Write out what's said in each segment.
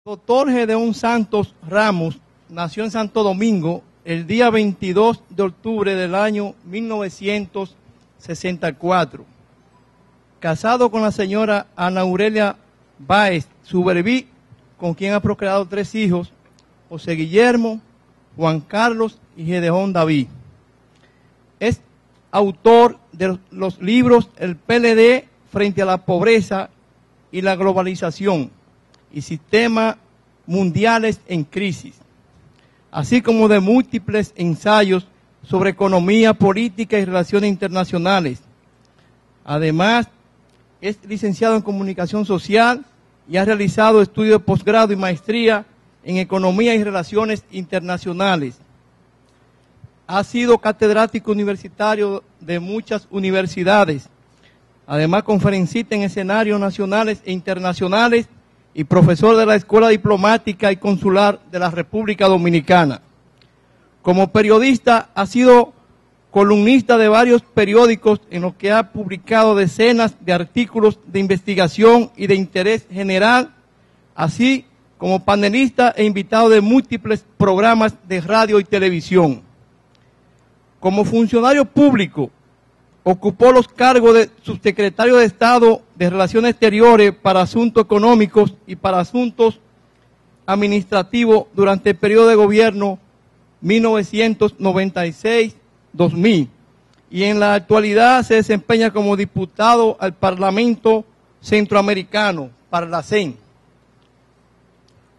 Doctor Gedeón Santos Ramos nació en Santo Domingo el día 22 de octubre del año 1964. Casado con la señora Ana Aurelia Báez Suberví, con quien ha procreado 3 hijos, José Guillermo, Juan Carlos y Gedeón David. Es autor de los libros El PLD frente a la pobreza y la globalización y sistemas mundiales en crisis, así como de múltiples ensayos sobre economía, política y relaciones internacionales. Además, es licenciado en comunicación social y ha realizado estudios de posgrado y maestría en economía y relaciones internacionales. Ha sido catedrático universitario de muchas universidades, además conferencista en escenarios nacionales e internacionales y profesor de la Escuela Diplomática y Consular de la República Dominicana. Como periodista ha sido columnista de varios periódicos en los que ha publicado decenas de artículos de investigación y de interés general, así como panelista e invitado de múltiples programas de radio y televisión. Como funcionario público, ocupó los cargos de subsecretario de Estado de Relaciones Exteriores para Asuntos Económicos y para Asuntos Administrativos durante el periodo de gobierno 1996-2000 y en la actualidad se desempeña como diputado al Parlamento Centroamericano, Parlacén.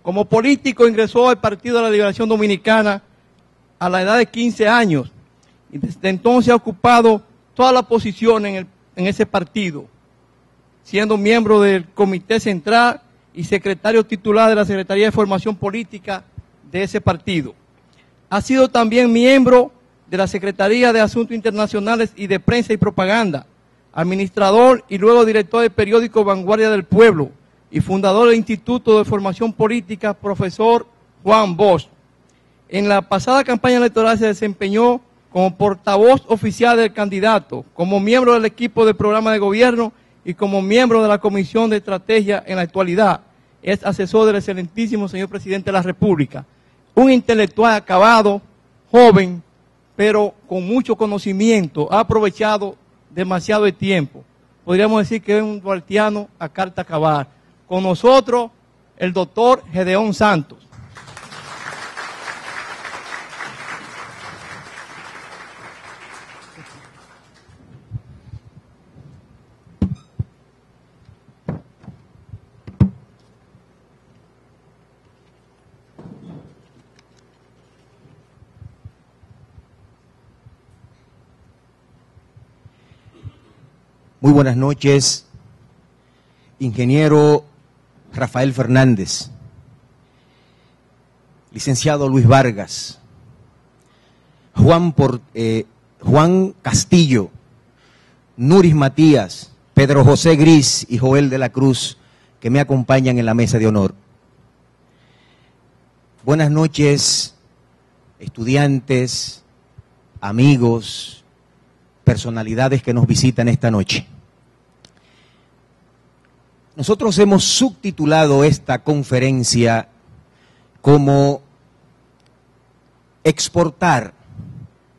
Como político ingresó al Partido de la Liberación Dominicana a la edad de 15 años y desde entonces ha ocupado toda la posición en ese partido, siendo miembro del Comité Central y secretario titular de la Secretaría de Formación Política de ese partido. Ha sido también miembro de la Secretaría de Asuntos Internacionales y de Prensa y Propaganda, administrador y luego director del periódico Vanguardia del Pueblo y fundador del Instituto de Formación Política, profesor Juan Bosch. En la pasada campaña electoral se desempeñó como portavoz oficial del candidato, como miembro del equipo de programa de gobierno y como miembro de la Comisión de Estrategia en la actualidad. Es asesor del excelentísimo señor presidente de la República. Un intelectual acabado, joven, pero con mucho conocimiento, ha aprovechado demasiado el tiempo. Podríamos decir que es un duartiano a carta cabal. Con nosotros, el doctor Gedeón Santos. Muy buenas noches, ingeniero Rafael Fernández, licenciado Luis Vargas, Juan Castillo, Nuris Matías, Pedro José Gris y Joel de la Cruz, que me acompañan en la mesa de honor. Buenas noches, estudiantes, amigos, personalidades que nos visitan esta noche. Nosotros hemos subtitulado esta conferencia como exportar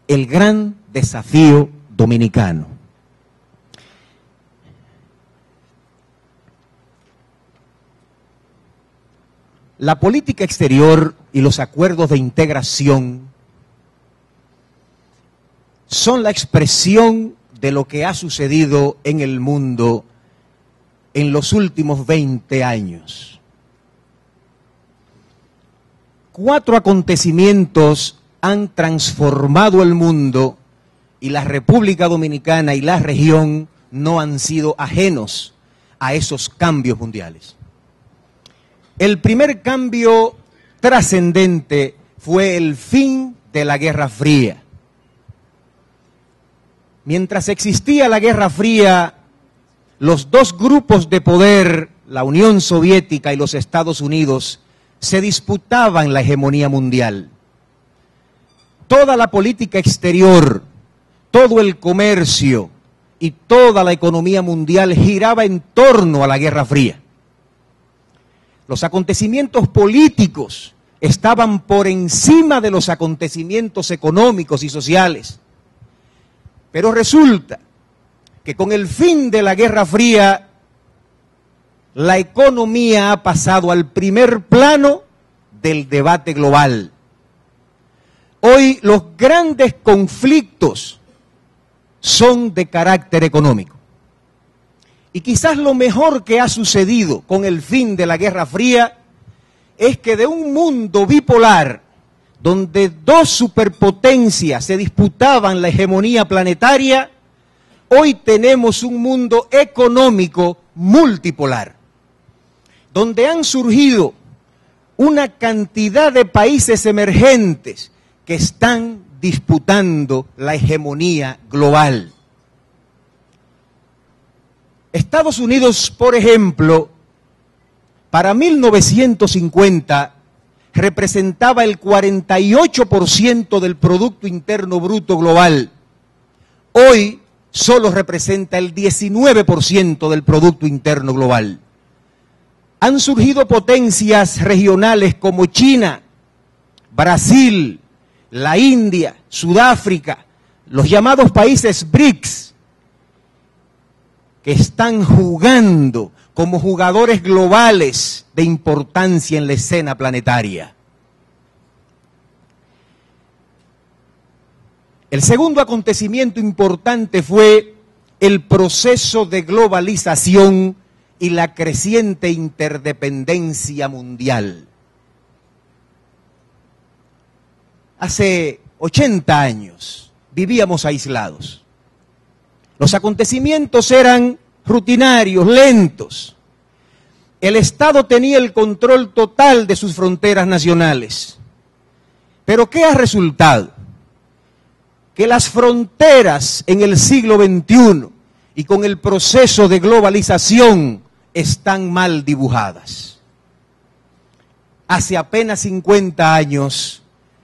el gran desafío dominicano. La política exterior y los acuerdos de integración son la expresión de lo que ha sucedido en el mundo en los últimos 20 años. 4 acontecimientos han transformado el mundo y la República Dominicana y la región no han sido ajenos a esos cambios mundiales. El primer cambio trascendente fue el fin de la Guerra Fría. Mientras existía la Guerra Fría, los 2 grupos de poder, la Unión Soviética y los Estados Unidos, se disputaban la hegemonía mundial. Toda la política exterior, todo el comercio y toda la economía mundial giraba en torno a la Guerra Fría. Los acontecimientos políticos estaban por encima de los acontecimientos económicos y sociales. Pero resulta que con el fin de la Guerra Fría, la economía ha pasado al primer plano del debate global. Hoy los grandes conflictos son de carácter económico. Y quizás lo mejor que ha sucedido con el fin de la Guerra Fría es que de un mundo bipolar, donde dos superpotencias se disputaban la hegemonía planetaria, hoy tenemos un mundo económico multipolar, donde han surgido una cantidad de países emergentes que están disputando la hegemonía global. Estados Unidos, por ejemplo, para 1950 representaba el 48% del Producto Interno Bruto global. Hoy solo representa el 19% del Producto Interno global. Han surgido potencias regionales como China, Brasil, la India, Sudáfrica, los llamados países BRICS, que están jugando como jugadores globales de importancia en la escena planetaria. El segundo acontecimiento importante fue el proceso de globalización y la creciente interdependencia mundial. Hace 80 años vivíamos aislados. Los acontecimientos eran rutinarios, lentos. El Estado tenía el control total de sus fronteras nacionales. Pero ¿qué ha resultado? Que las fronteras en el siglo XXI y con el proceso de globalización están mal dibujadas. Hace apenas 50 años,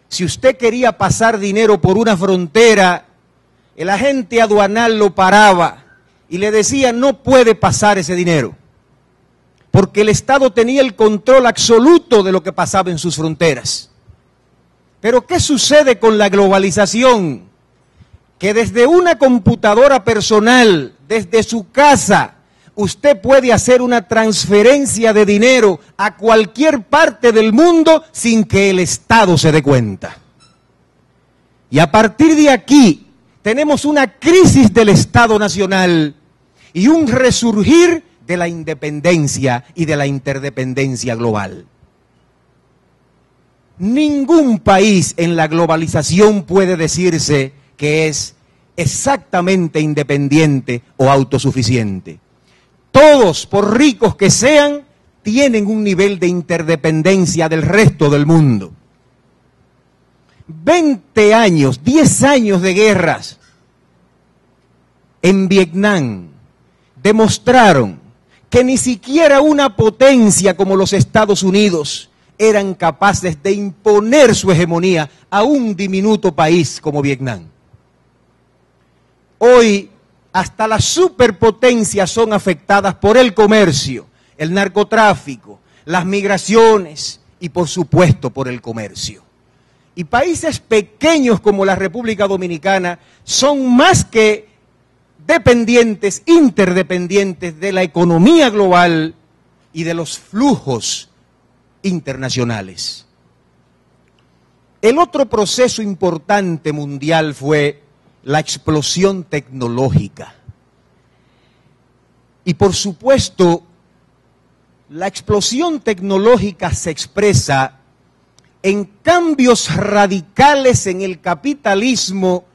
si usted quería pasar dinero por una frontera, el agente aduanal lo paraba y le decía: no puede pasar ese dinero, porque el Estado tenía el control absoluto de lo que pasaba en sus fronteras. Pero ¿qué sucede con la globalización? Que desde una computadora personal, desde su casa, usted puede hacer una transferencia de dinero a cualquier parte del mundo sin que el Estado se dé cuenta. Y a partir de aquí tenemos una crisis del Estado Nacional y un resurgir de la independencia y de la interdependencia global. Ningún país en la globalización puede decirse que es exactamente independiente o autosuficiente. Todos, por ricos que sean, tienen un nivel de interdependencia del resto del mundo. 20 años, 10 años de guerras en Vietnam demostraron que ni siquiera una potencia como los Estados Unidos eran capaces de imponer su hegemonía a un diminuto país como Vietnam. Hoy hasta las superpotencias son afectadas por el comercio, el narcotráfico, las migraciones y por supuesto por el comercio. Y países pequeños como la República Dominicana son más que dependientes, interdependientes de la economía global y de los flujos internacionales. El otro proceso importante mundial fue la explosión tecnológica. Y por supuesto, la explosión tecnológica se expresa en cambios radicales en el capitalismo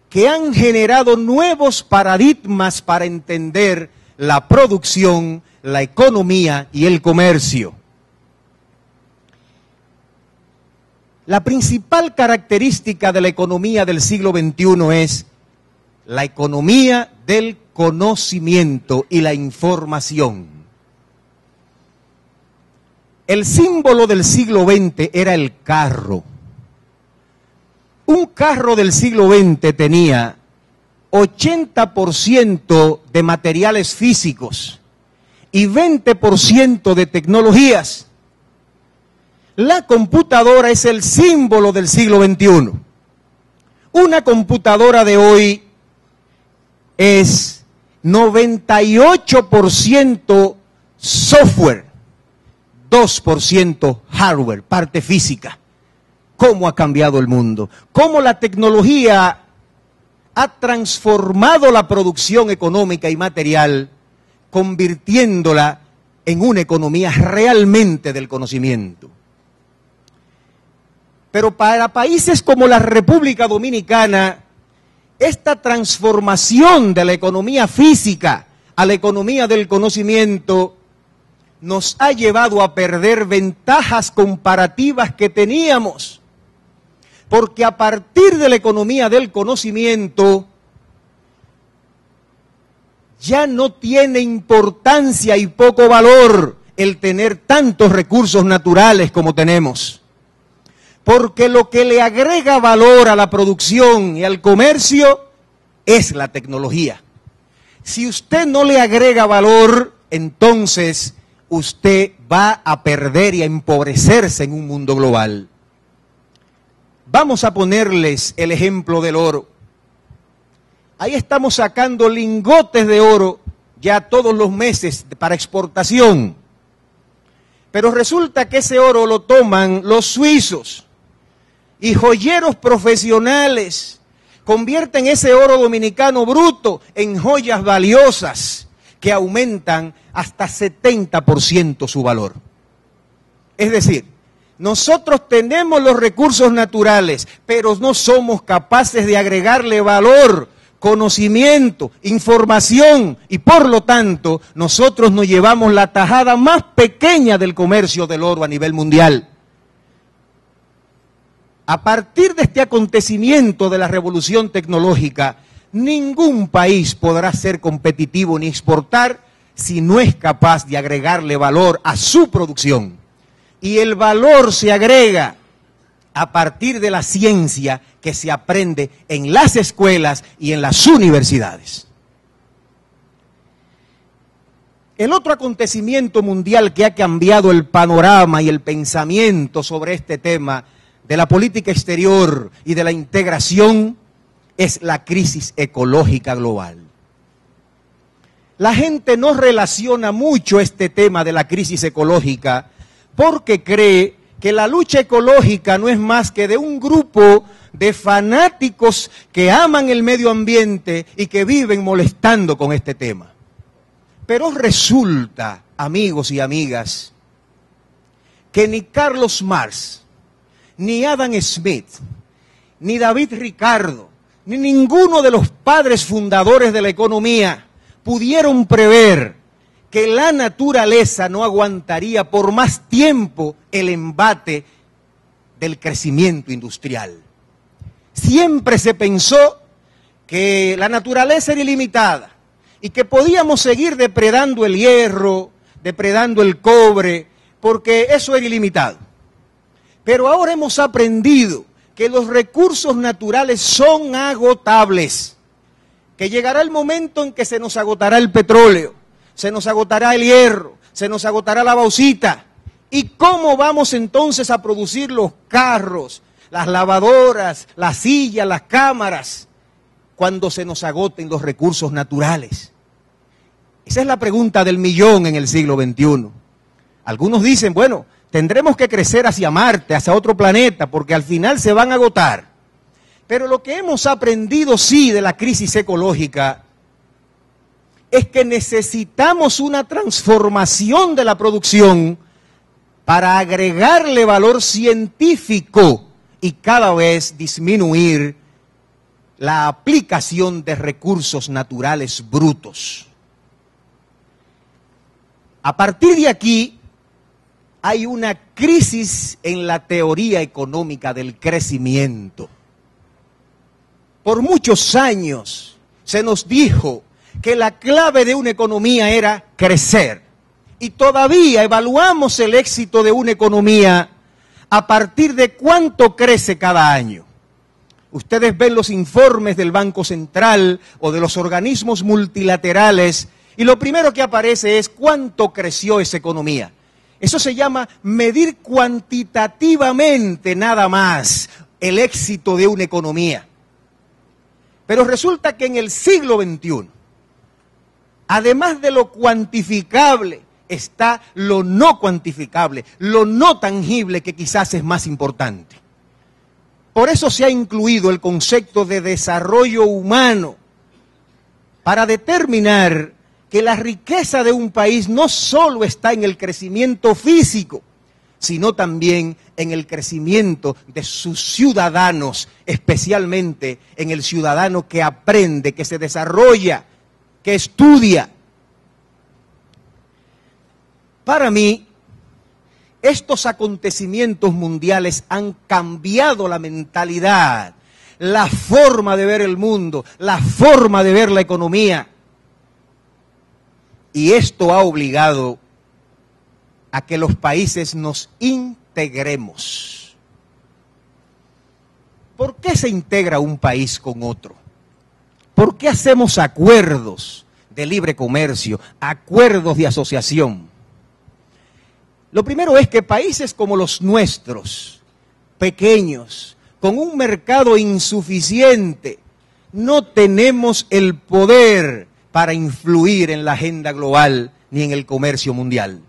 que han generado nuevos paradigmas para entender la producción, la economía y el comercio. La principal característica de la economía del siglo XXI es la economía del conocimiento y la información. El símbolo del siglo XX era el carro. Un carro del siglo XX tenía 80% de materiales físicos y 20% de tecnologías. La computadora es el símbolo del siglo XXI. Una computadora de hoy es 98% software, 2% hardware, parte física. ¿Cómo ha cambiado el mundo? ¿Cómo la tecnología ha transformado la producción económica y material, convirtiéndola en una economía realmente del conocimiento? Pero para países como la República Dominicana, esta transformación de la economía física a la economía del conocimiento nos ha llevado a perder ventajas comparativas que teníamos. Porque a partir de la economía del conocimiento, ya no tiene importancia y poco valor el tener tantos recursos naturales como tenemos. Porque lo que le agrega valor a la producción y al comercio es la tecnología. Si usted no le agrega valor, entonces usted va a perder y a empobrecerse en un mundo global. Vamos a ponerles el ejemplo del oro. Ahí estamos sacando lingotes de oro ya todos los meses para exportación. Pero resulta que ese oro lo toman los suizos y joyeros profesionales convierten ese oro dominicano bruto en joyas valiosas que aumentan hasta 70% su valor. Es decir, nosotros tenemos los recursos naturales, pero no somos capaces de agregarle valor, conocimiento, información, y por lo tanto nosotros nos llevamos la tajada más pequeña del comercio del oro a nivel mundial. A partir de este acontecimiento de la revolución tecnológica, ningún país podrá ser competitivo ni exportar si no es capaz de agregarle valor a su producción. Y el valor se agrega a partir de la ciencia que se aprende en las escuelas y en las universidades. El otro acontecimiento mundial que ha cambiado el panorama y el pensamiento sobre este tema de la política exterior y de la integración es la crisis ecológica global. La gente no relaciona mucho este tema de la crisis ecológica porque cree que la lucha ecológica no es más que de un grupo de fanáticos que aman el medio ambiente y que viven molestando con este tema. Pero resulta, amigos y amigas, que ni Carlos Marx, ni Adam Smith, ni David Ricardo, ni ninguno de los padres fundadores de la economía pudieron prever que la naturaleza no aguantaría por más tiempo el embate del crecimiento industrial. Siempre se pensó que la naturaleza era ilimitada y que podíamos seguir depredando el hierro, depredando el cobre, porque eso era ilimitado. Pero ahora hemos aprendido que los recursos naturales son agotables, que llegará el momento en que se nos agotará el petróleo, se nos agotará el hierro, se nos agotará la bauxita. ¿Y cómo vamos entonces a producir los carros, las lavadoras, las sillas, las cámaras, cuando se nos agoten los recursos naturales? Esa es la pregunta del millón en el siglo XXI. Algunos dicen, bueno, tendremos que crecer hacia Marte, hacia otro planeta, porque al final se van a agotar. Pero lo que hemos aprendido sí de la crisis ecológica es que necesitamos una transformación de la producción para agregarle valor científico y cada vez disminuir la aplicación de recursos naturales brutos. A partir de aquí hay una crisis en la teoría económica del crecimiento. Por muchos años se nos dijo que la clave de una economía era crecer. Y todavía evaluamos el éxito de una economía a partir de cuánto crece cada año. Ustedes ven los informes del Banco Central o de los organismos multilaterales Y lo primero que aparece es cuánto creció esa economía. Eso se llama medir cuantitativamente nada más el éxito de una economía. Pero resulta que en el siglo XXI, además de lo cuantificable, está lo no cuantificable, lo no tangible, que quizás es más importante. Por eso se ha incluido el concepto de desarrollo humano, para determinar que la riqueza de un país no solo está en el crecimiento físico, sino también en el crecimiento de sus ciudadanos, especialmente en el ciudadano que aprende, que se desarrolla, que estudia. Para mí, estos acontecimientos mundiales han cambiado la mentalidad, la forma de ver el mundo, la forma de ver la economía. Y esto ha obligado a que los países nos integremos. ¿Por qué se integra un país con otro? ¿Por qué hacemos acuerdos de libre comercio, acuerdos de asociación? Lo primero es que países como los nuestros, pequeños, con un mercado insuficiente, no tenemos el poder para influir en la agenda global ni en el comercio mundial.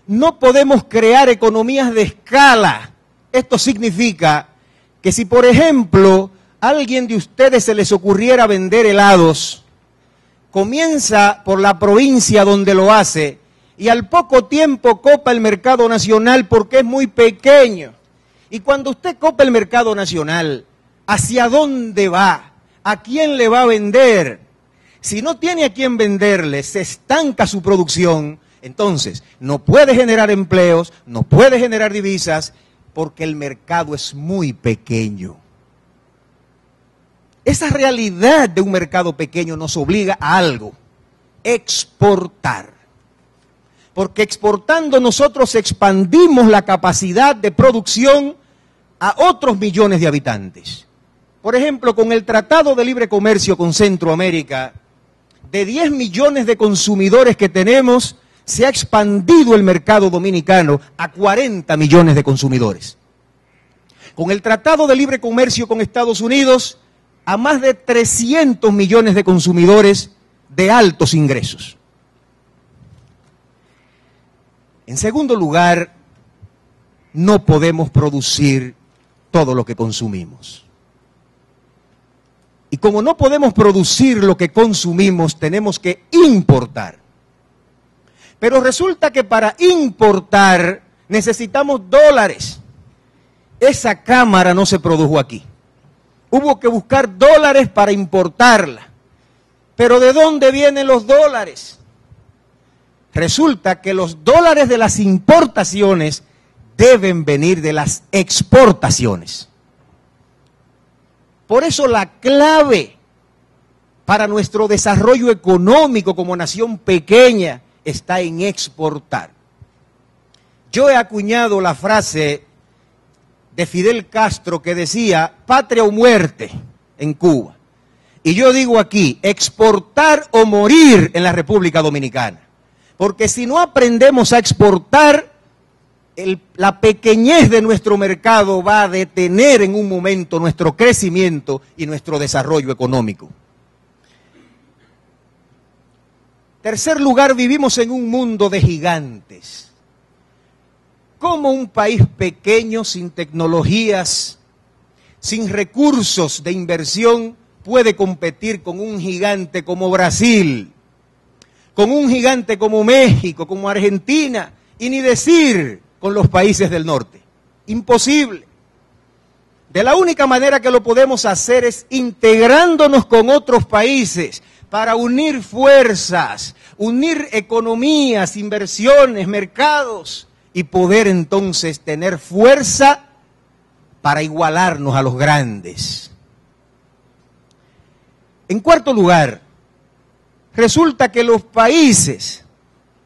No podemos crear economías de escala. Esto significa que si, por ejemplo, a alguien de ustedes se les ocurriera vender helados, comienza por la provincia donde lo hace y al poco tiempo copa el mercado nacional porque es muy pequeño. Y cuando usted copa el mercado nacional, ¿hacia dónde va? ¿A quién le va a vender? Si no tiene a quién venderle, se estanca su producción, entonces no puede generar empleos, no puede generar divisas, porque el mercado es muy pequeño. Esa realidad de un mercado pequeño nos obliga a algo: exportar. Porque exportando nosotros expandimos la capacidad de producción a otros millones de habitantes. Por ejemplo, con el Tratado de Libre Comercio con Centroamérica, de 10 millones de consumidores que tenemos, se ha expandido el mercado dominicano a 40 millones de consumidores. Con el Tratado de Libre Comercio con Estados Unidos, a más de 300 millones de consumidores de altos ingresos. En segundo lugar, no podemos producir todo lo que consumimos. Y como no podemos producir lo que consumimos, tenemos que importar. Pero resulta que para importar necesitamos dólares. Esa cámara no se produjo aquí. Hubo que buscar dólares para importarla. Pero ¿de dónde vienen los dólares? Resulta que los dólares de las importaciones deben venir de las exportaciones. Por eso la clave para nuestro desarrollo económico como nación pequeña está en exportar. Yo he acuñado la frase de Fidel Castro que decía patria o muerte en Cuba. Y yo digo aquí, exportar o morir en la República Dominicana. Porque si no aprendemos a exportar, la pequeñez de nuestro mercado va a detener en un momento nuestro crecimiento y nuestro desarrollo económico. Tercer lugar, vivimos en un mundo de gigantes. ¿Cómo un país pequeño, sin tecnologías, sin recursos de inversión, puede competir con un gigante como Brasil, con un gigante como México, como Argentina, y ni decir con los países del norte? Imposible. De la única manera que lo podemos hacer es integrándonos con otros países para unir fuerzas, unir economías, inversiones, mercados y poder entonces tener fuerza para igualarnos a los grandes. En cuarto lugar, resulta que los países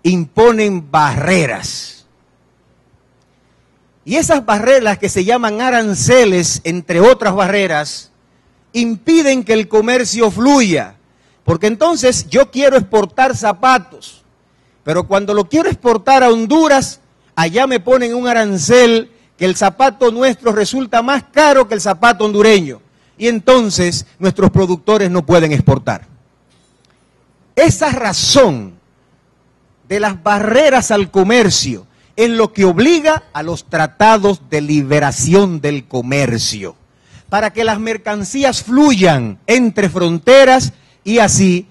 imponen barreras. Y esas barreras que se llaman aranceles, entre otras barreras, impiden que el comercio fluya. Porque entonces yo quiero exportar zapatos, pero cuando lo quiero exportar a Honduras, allá me ponen un arancel que el zapato nuestro resulta más caro que el zapato hondureño. Y entonces nuestros productores no pueden exportar. Esa razón de las barreras al comercio es lo que obliga a los tratados de liberación del comercio, para que las mercancías fluyan entre fronteras y así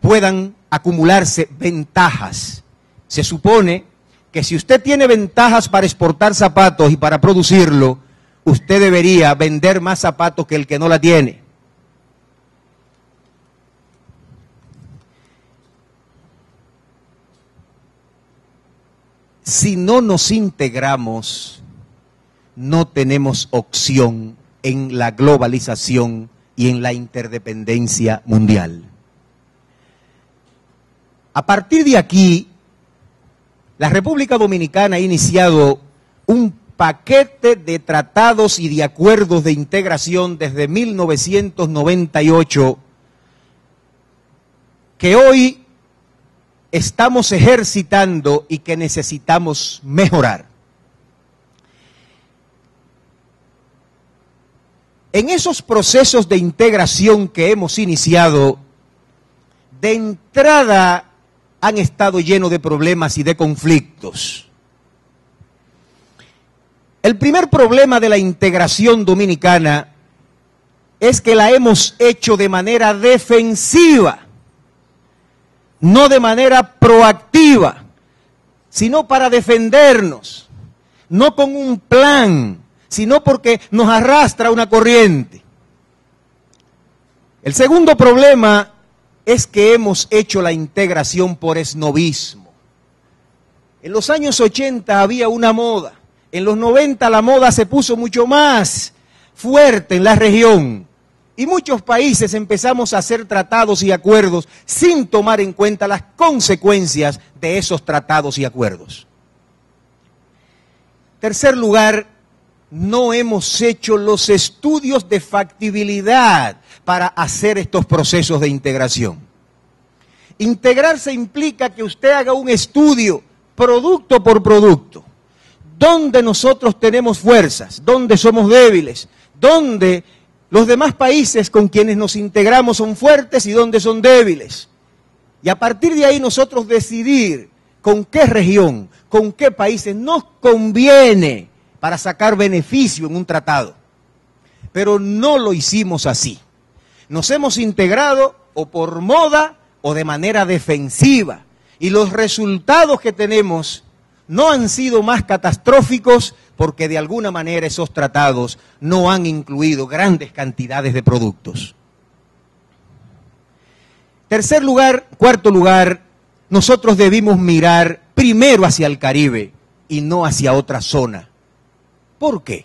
puedan acumularse ventajas. Se supone que si usted tiene ventajas para exportar zapatos y para producirlo, usted debería vender más zapatos que el que no la tiene. Si no nos integramos, no tenemos opción en la globalización y en la interdependencia mundial. A partir de aquí, la República Dominicana ha iniciado un paquete de tratados y de acuerdos de integración desde 1998 que hoy estamos ejercitando y que necesitamos mejorar. En esos procesos de integración que hemos iniciado, de entrada han estado llenos de problemas y de conflictos. El primer problema de la integración dominicana es que la hemos hecho de manera defensiva, no de manera proactiva, sino para defendernos, no con un plan, sino porque nos arrastra una corriente. El segundo problema es que hemos hecho la integración por esnobismo. En los años 80 había una moda, en los 90 la moda se puso mucho más fuerte en la región y muchos países empezamos a hacer tratados y acuerdos sin tomar en cuenta las consecuencias de esos tratados y acuerdos. En tercer lugar, no hemos hecho los estudios de factibilidad para hacer estos procesos de integración. Integrarse implica que usted haga un estudio producto por producto, dónde nosotros tenemos fuerzas, dónde somos débiles, dónde los demás países con quienes nos integramos son fuertes y dónde son débiles. Y a partir de ahí nosotros decidir con qué región, con qué países nos conviene para sacar beneficio en un tratado. Pero no lo hicimos así. Nos hemos integrado o por moda o de manera defensiva. Y los resultados que tenemos no han sido más catastróficos porque de alguna manera esos tratados no han incluido grandes cantidades de productos. Cuarto lugar, nosotros debimos mirar primero hacia el Caribe y no hacia otra zona. ¿Por qué?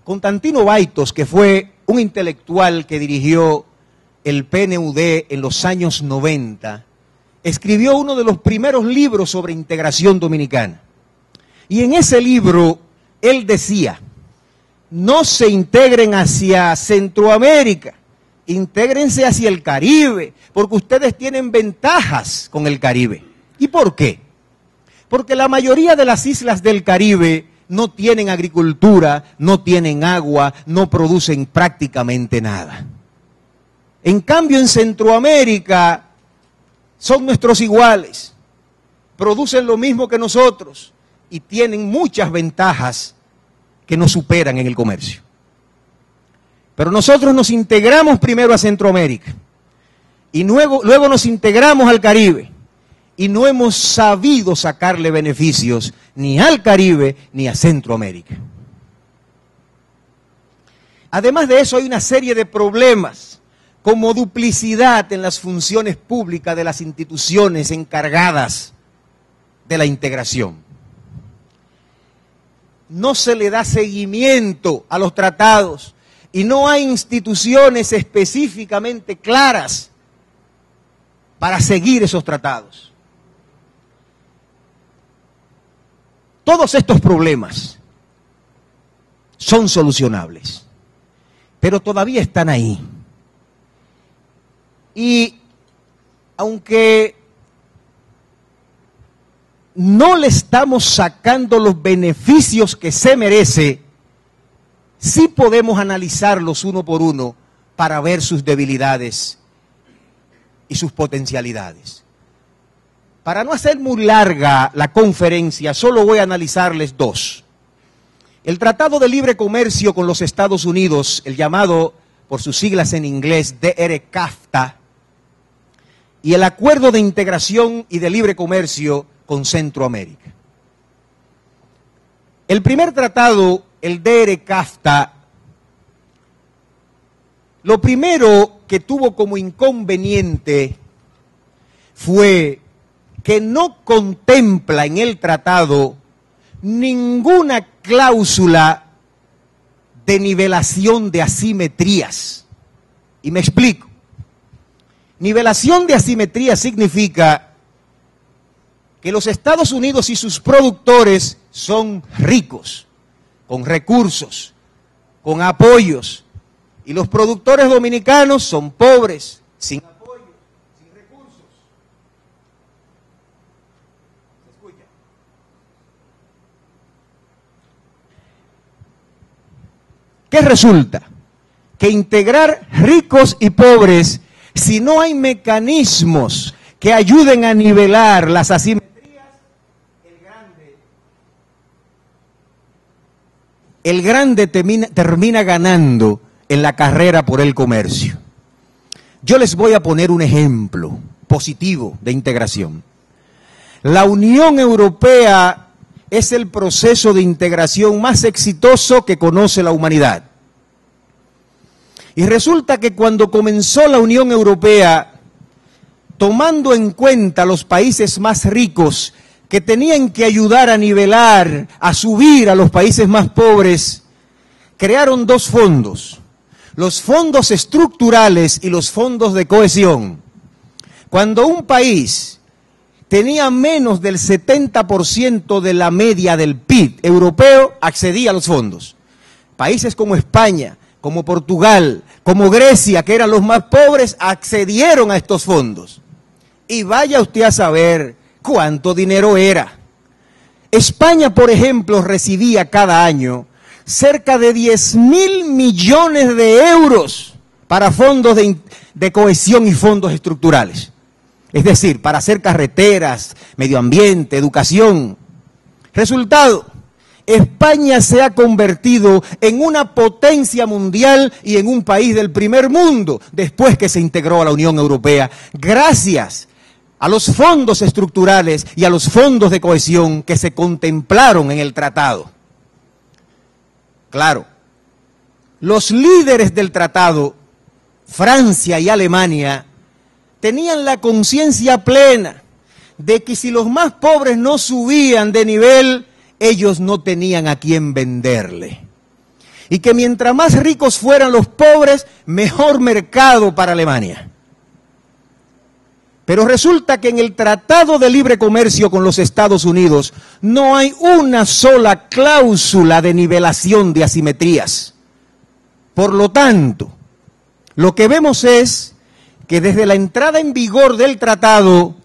Constantino Baitos, que fue un intelectual que dirigió el PNUD en los años 90, escribió uno de los primeros libros sobre integración dominicana. Y en ese libro él decía, no se integren hacia Centroamérica, intégrense hacia el Caribe, porque ustedes tienen ventajas con el Caribe. ¿Y por qué? Porque la mayoría de las islas del Caribe no tienen agricultura, no tienen agua, no producen prácticamente nada. En cambio, en Centroamérica son nuestros iguales, producen lo mismo que nosotros y tienen muchas ventajas que nos superan en el comercio. Pero nosotros nos integramos primero a Centroamérica y luego nos integramos al Caribe y no hemos sabido sacarle beneficios ni al Caribe ni a Centroamérica. Además de eso hay una serie de problemas como duplicidad en las funciones públicas de las instituciones encargadas de la integración. No se le da seguimiento a los tratados y no hay instituciones específicamente claras para seguir esos tratados. Todos estos problemas son solucionables, pero todavía están ahí. Y aunque no le estamos sacando los beneficios que se merece, sí podemos analizarlos uno por uno para ver sus debilidades y sus potencialidades. Para no hacer muy larga la conferencia, solo voy a analizarles dos. El Tratado de Libre Comercio con los Estados Unidos, el llamado por sus siglas en inglés DR-CAFTA, y el Acuerdo de Integración y de Libre Comercio con Centroamérica. El primer tratado, el DR-CAFTA, lo primero que tuvo como inconveniente fue que no contempla en el tratado ninguna cláusula de nivelación de asimetrías. Y me explico. Nivelación de asimetrías significa que los Estados Unidos y sus productores son ricos, con recursos, con apoyos, y los productores dominicanos son pobres, sin apoyo, sin recursos. ¿Se escucha? ¿Qué resulta? Que integrar ricos y pobres, si no hay mecanismos que ayuden a nivelar las asimetrías, el grande termina ganando en la carrera por el comercio. Yo les voy a poner un ejemplo positivo de integración. La Unión Europea es el proceso de integración más exitoso que conoce la humanidad. Y resulta que cuando comenzó la Unión Europea, tomando en cuenta los países más ricos que tenían que ayudar a nivelar, a subir a los países más pobres, crearon dos fondos, los fondos estructurales y los fondos de cohesión. Cuando un país tenía menos del 70% de la media del PIB europeo, accedía a los fondos. Países como España, como Portugal, como Grecia, que eran los más pobres, accedieron a estos fondos. Y vaya usted a saber cuánto dinero era. España, por ejemplo, recibía cada año cerca de 10.000 millones de euros para fondos de cohesión y fondos estructurales. Es decir, para hacer carreteras, medio ambiente, educación. Resultado, España se ha convertido en una potencia mundial y en un país del primer mundo después que se integró a la Unión Europea, gracias a los fondos estructurales y a los fondos de cohesión que se contemplaron en el tratado. Claro, los líderes del tratado, Francia y Alemania, tenían la conciencia plena de que si los más pobres no subían de nivel, ellos no tenían a quién venderle. Y que mientras más ricos fueran los pobres, mejor mercado para Alemania. Pero resulta que en el Tratado de Libre Comercio con los Estados Unidos no hay una sola cláusula de nivelación de asimetrías. Por lo tanto, lo que vemos es que desde la entrada en vigor del tratado,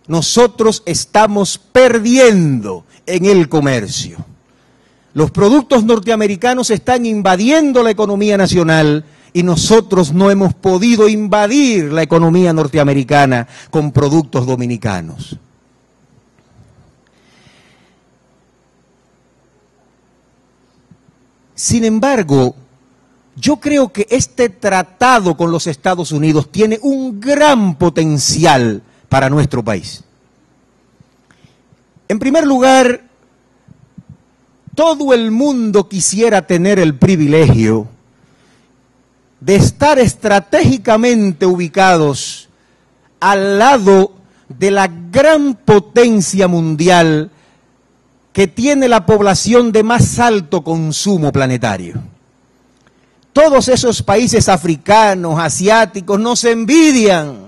nosotros estamos perdiendo en el comercio. Los productos norteamericanos están invadiendo la economía nacional y nosotros no hemos podido invadir la economía norteamericana con productos dominicanos. Sin embargo, yo creo que este tratado con los Estados Unidos tiene un gran potencial para nuestro país. En primer lugar, todo el mundo quisiera tener el privilegio de estar estratégicamente ubicados al lado de la gran potencia mundial que tiene la población de más alto consumo planetario. Todos esos países africanos, asiáticos, nos envidian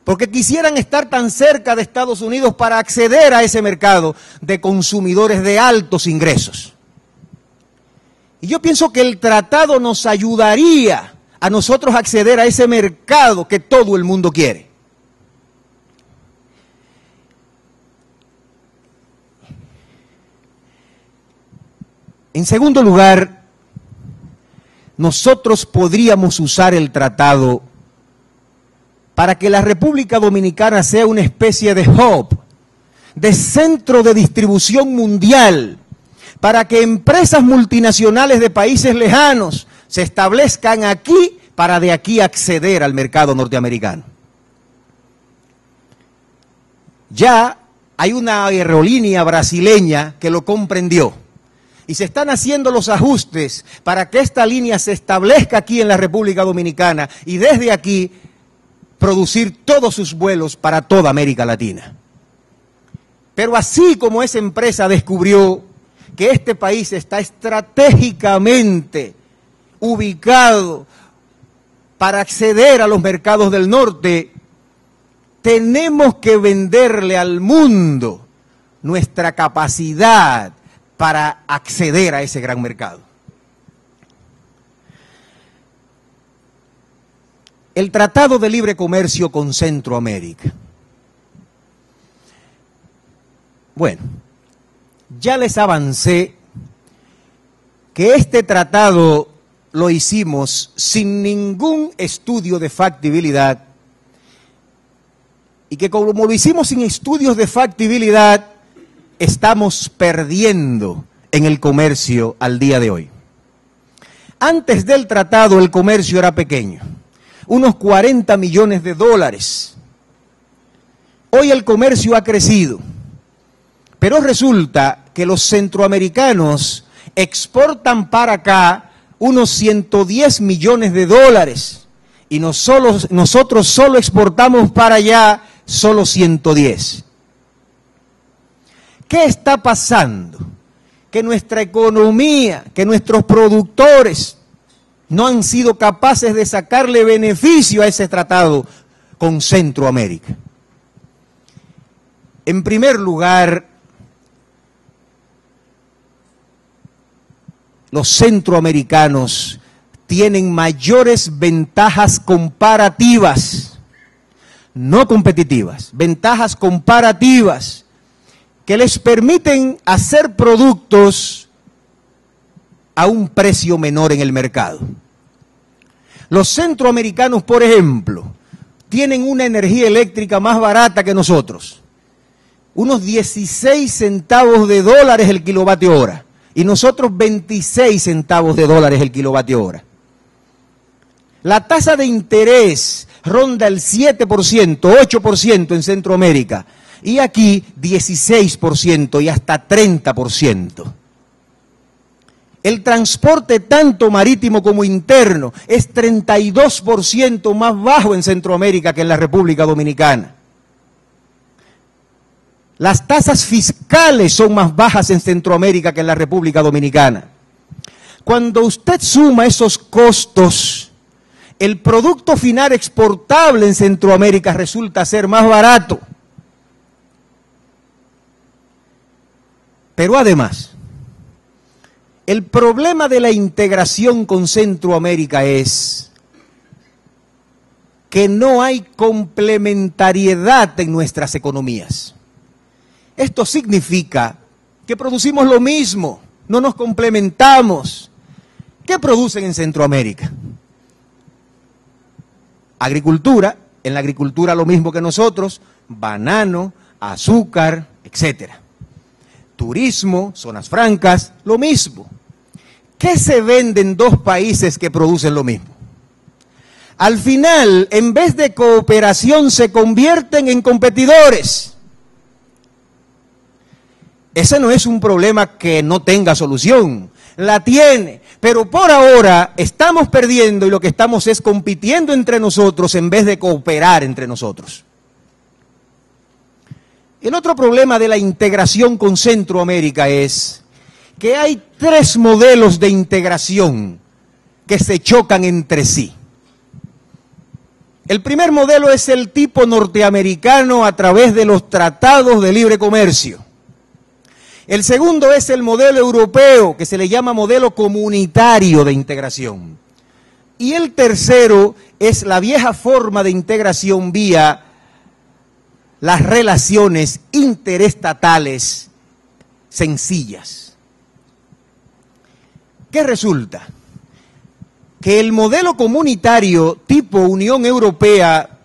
porque quisieran estar tan cerca de Estados Unidos para acceder a ese mercado de consumidores de altos ingresos. Y yo pienso que el tratado nos ayudaría a nosotros acceder a ese mercado que todo el mundo quiere. En segundo lugar, nosotros podríamos usar el tratado para que la República Dominicana sea una especie de hub, de centro de distribución mundial, para que empresas multinacionales de países lejanos se establezcan aquí para de aquí acceder al mercado norteamericano. Ya hay una aerolínea brasileña que lo comprendió y se están haciendo los ajustes para que esta línea se establezca aquí en la República Dominicana y desde aquí producir todos sus vuelos para toda América Latina. Pero así como esa empresa descubrió que este país está estratégicamente ubicado para acceder a los mercados del norte, tenemos que venderle al mundo nuestra capacidad para acceder a ese gran mercado. El Tratado de Libre Comercio con Centroamérica. Bueno, ya les avancé que este tratado lo hicimos sin ningún estudio de factibilidad y que como lo hicimos sin estudios de factibilidad, estamos perdiendo en el comercio al día de hoy. Antes del tratado el comercio era pequeño, unos 40 millones de dólares. Hoy el comercio ha crecido, pero resulta que los centroamericanos exportan para acá unos 110 millones de dólares y nosotros solo exportamos para allá solo 110. ¿Qué está pasando? Que nuestra economía, que nuestros productores no han sido capaces de sacarle beneficio a ese tratado con Centroamérica. En primer lugar, los centroamericanos tienen mayores ventajas comparativas, no competitivas, ventajas comparativas que les permiten hacer productos a un precio menor en el mercado. Los centroamericanos, por ejemplo, tienen una energía eléctrica más barata que nosotros, unos 16 centavos de dólares el kilovatio hora, y nosotros 26 centavos de dólares el kilovatio hora. La tasa de interés ronda el 7%, 8% en Centroamérica, y aquí 16% y hasta 30%. El transporte tanto marítimo como interno es 32% más bajo en Centroamérica que en la República Dominicana. Las tasas fiscales son más bajas en Centroamérica que en la República Dominicana. Cuando usted suma esos costos, el producto final exportable en Centroamérica resulta ser más barato. Pero además, el problema de la integración con Centroamérica es que no hay complementariedad en nuestras economías. Esto significa que producimos lo mismo, no nos complementamos. ¿Qué producen en Centroamérica? Agricultura, en la agricultura lo mismo que nosotros, banano, azúcar, etcétera. Turismo, zonas francas, lo mismo. ¿Qué se vende en dos países que producen lo mismo? Al final, en vez de cooperación, se convierten en competidores. Ese no es un problema que no tenga solución, la tiene, pero por ahora estamos perdiendo y lo que estamos es compitiendo entre nosotros en vez de cooperar entre nosotros. El otro problema de la integración con Centroamérica es que hay tres modelos de integración que se chocan entre sí. El primer modelo es el tipo norteamericano a través de los tratados de libre comercio. El segundo es el modelo europeo, que se le llama modelo comunitario de integración. Y el tercero es la vieja forma de integración vía las relaciones interestatales sencillas. ¿Qué resulta? Que el modelo comunitario tipo Unión Europea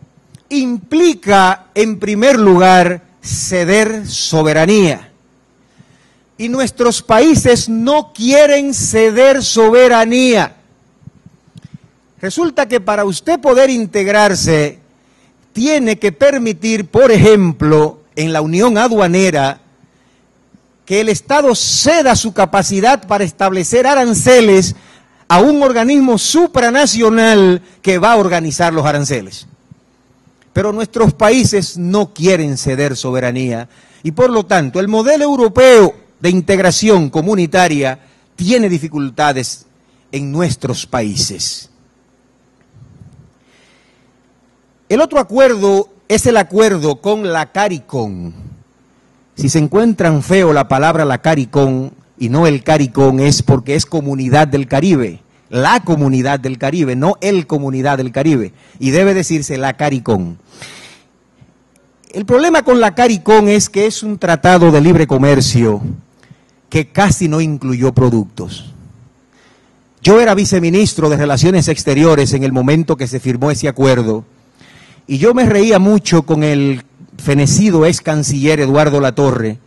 implica, en primer lugar, ceder soberanía. Y nuestros países no quieren ceder soberanía. Resulta que para usted poder integrarse, tiene que permitir, por ejemplo, en la unión aduanera, que el Estado ceda su capacidad para establecer aranceles a un organismo supranacional que va a organizar los aranceles. Pero nuestros países no quieren ceder soberanía y por lo tanto el modelo europeo de integración comunitaria tiene dificultades en nuestros países. El otro acuerdo es el acuerdo con la CARICOM. Si se encuentran feo la palabra la CARICOM y no el CARICOM, es porque es Comunidad del Caribe, la Comunidad del Caribe, no el Comunidad del Caribe, y debe decirse la CARICOM. El problema con la CARICOM es que es un tratado de libre comercio que casi no incluyó productos. Yo era viceministro de Relaciones Exteriores en el momento que se firmó ese acuerdo, y yo me reía mucho con el fenecido ex canciller Eduardo Latorre,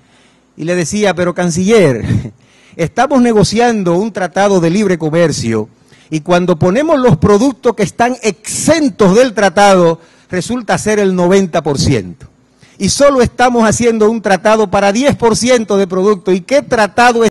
y le decía, pero canciller, estamos negociando un tratado de libre comercio, y cuando ponemos los productos que están exentos del tratado, resulta ser el 90%. Y solo estamos haciendo un tratado para 10% de productos. ¿Y qué tratado es